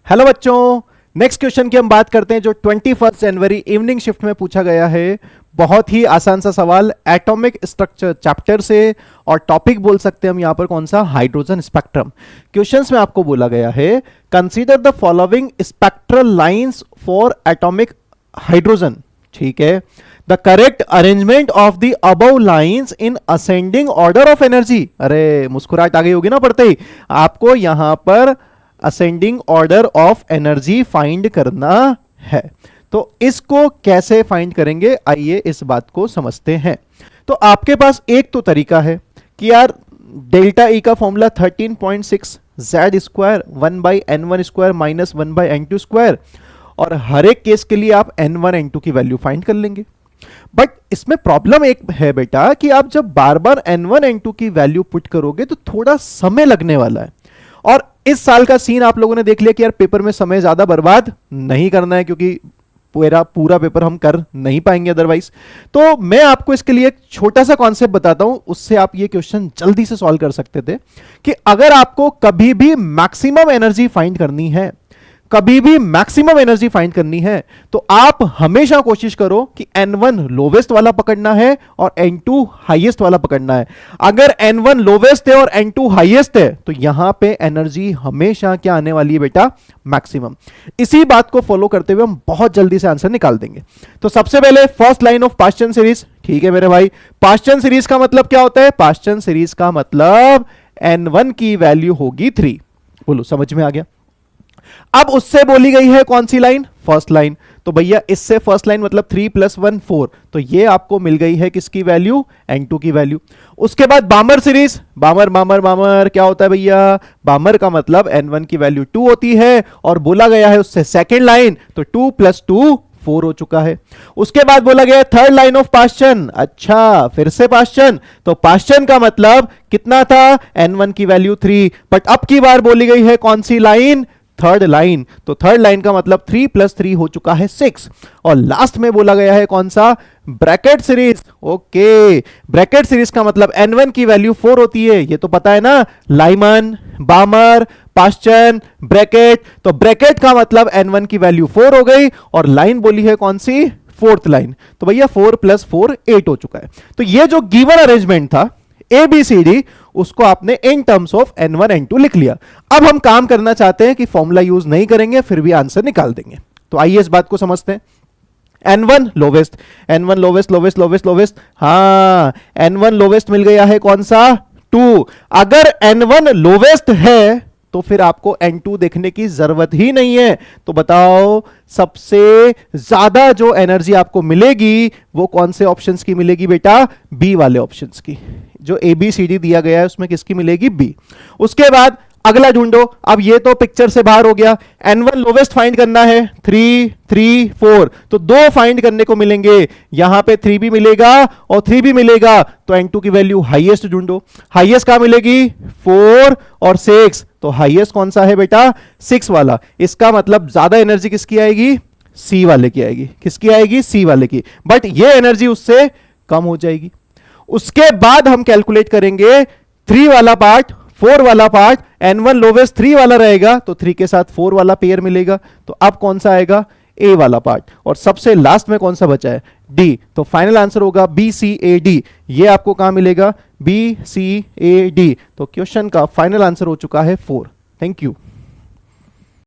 Hello बच्चों, next question की हम बात करते हैं जो 21 जनवरी इवनिंग शिफ्ट में पूछा गया है। बहुत ही आसान सा सवाल, एटॉमिक स्ट्रक्चर चैप्टर से, और टॉपिक बोल सकते हैं हम यहां पर कौन सा, हाइड्रोजन स्पेक्ट्रम। क्वेश्चंस में आपको बोला गया है consider the following spectral lines for atomic hydrogen. ठीक है, the correct arrangement of the above lines in ascending order of energy. अरे मुस्कुराहट आ गई होगी ना पढ़ते ही। आपको यहां पर ascending order of energy find करना है, तो इसको कैसे फाइंड करेंगे, आइए इस बात को समझते हैं। तो आपके पास एक तो तरीका है कि यार डेल्टा ई का formula 13.6 Z square 1/n1 square minus 1/n2 square, और हर एक केस के लिए आप n1 n2 की वैल्यू फाइंड कर लेंगे। बट इसमें प्रॉब्लम एक है बेटा कि आप जब बार बार n1 n2 की वैल्यू पुट करोगे तो थोड़ा समय लगने वाला है। और इस साल का सीन आप लोगों ने देख लिया कि यार पेपर में समय ज्यादा बर्बाद नहीं करना है, क्योंकि पूरा पेपर हम कर नहीं पाएंगे अदरवाइज। तो मैं आपको इसके लिए एक छोटा सा कॉन्सेप्ट बताता हूं, उससे आप ये क्वेश्चन जल्दी से सॉल्व कर सकते थे कि अगर आपको कभी भी मैक्सिमम एनर्जी फाइंड करनी है, कभी भी मैक्सिमम एनर्जी फाइंड करनी है, तो आप हमेशा कोशिश करो कि n1 लोवेस्ट वाला पकड़ना है और n2 हाईएस्ट वाला पकड़ना है। अगर n1 लोवेस्ट है और n2 हाईएस्ट है तो यहां पे एनर्जी हमेशा क्या आने वाली है बेटा, मैक्सिमम। इसी बात को फॉलो करते हुए हम बहुत जल्दी से आंसर निकाल देंगे। तो सबसे पहले first line of Paschen series. ठीक है मेरे भाई, पास्चन सीरीज का मतलब क्या होता है, पास्चन सीरीज का मतलब n1 की वैल्यू होगी 3। बोलो समझ में आ गया। अब उससे बोली गई है कौन सी लाइन, फर्स्ट लाइन। तो भैया इससे फर्स्ट लाइन मतलब 3 + 1 4, तो ये आपको मिल गई है किसकी वैल्यू, n2 की वैल्यू। उसके बाद बामर सीरीज, बामर क्या होता है भैया, बामर का मतलब n1 की वैल्यू 2 होती है, और बोला गया है उससे सेकेंड लाइन, तो 2 + 2 4 हो चुका है। उसके बाद बोला गया थर्ड लाइन ऑफ पास्चन। अच्छा फिर से पास्चन, तो पास्चन का मतलब कितना था, n1 की वैल्यू 3, बट अब की बार बोली गई है कौन सी लाइन, थर्ड लाइन। तो थर्ड लाइन का मतलब 3 + 3 हो चुका है 6। और लास्ट में बोला गया है कौन सा, Brackett series. Okay, Brackett series का मतलब n1 की वैल्यू 4 होती है, ये तो पता है ना, लाइमन, बामर, पास्चन, ब्रैकेट। तो ब्रैकेट का मतलब n1 की वैल्यू 4 हो गई, और लाइन बोली है कौन सी, फोर्थ लाइन। तो भैया 4 + 4 8 हो चुका है। तो ये जो गिवन अरेंजमेंट था ABCD, उसको आपने in terms of n1 n2 लिख लिया। अब हम काम करना चाहते हैं कि फॉर्मूला यूज नहीं करेंगे, फिर भी आंसर निकाल देंगे। तो आइए इस बात को समझते हैं। n1 लोवेस्ट, n1 लोवेस्ट, हाँ n1 लोवेस्ट मिल गया है कौन सा, 2। अगर n1 लोवेस्ट है तो फिर आपको n2 देखने की जरूरत ही नहीं है। तो बताओ सबसे ज्यादा जो एनर्जी आपको मिलेगी वो कौन से ऑप्शंस की मिलेगी बेटा, बी वाले ऑप्शंस की। जो ABCD दिया गया है उसमें किसकी मिलेगी, बी। उसके बाद अगला ढूंढो। अब ये तो पिक्चर से बाहर हो गया, n1 लोवेस्ट फाइंड करना है, 3 3 4, तो 2 फाइंड करने को मिलेंगे। यहां पे 3 भी मिलेगा और 3 भी मिलेगा, तो n2 की वैल्यू हाईएस्ट ढूंढो। हाईएस्ट कहां मिलेगी, 4 और 6, तो हाईएस्ट कौन सा है बेटा, 6 वाला। इसका मतलब ज्यादा एनर्जी किसकी आएगी, सी वाले की आएगी। किसकी आएगी, सी वाले की, बट ये एनर्जी उससे कम हो जाएगी। उसके बाद हम कैलकुलेट करेंगे 3 वाला पार्ट, 4 वाला पार्ट। n1 लोवेस्ट 3 वाला रहेगा, तो 3 के साथ 4 वाला पेयर मिलेगा। तो अब कौन सा आएगा, ए वाला पार्ट। और सबसे लास्ट में कौन सा बचा है, डी। तो फाइनल आंसर होगा BCAD। ये आपको कहां मिलेगा, BCAD। तो क्वेश्चन का फाइनल आंसर हो चुका है 4। Thank you.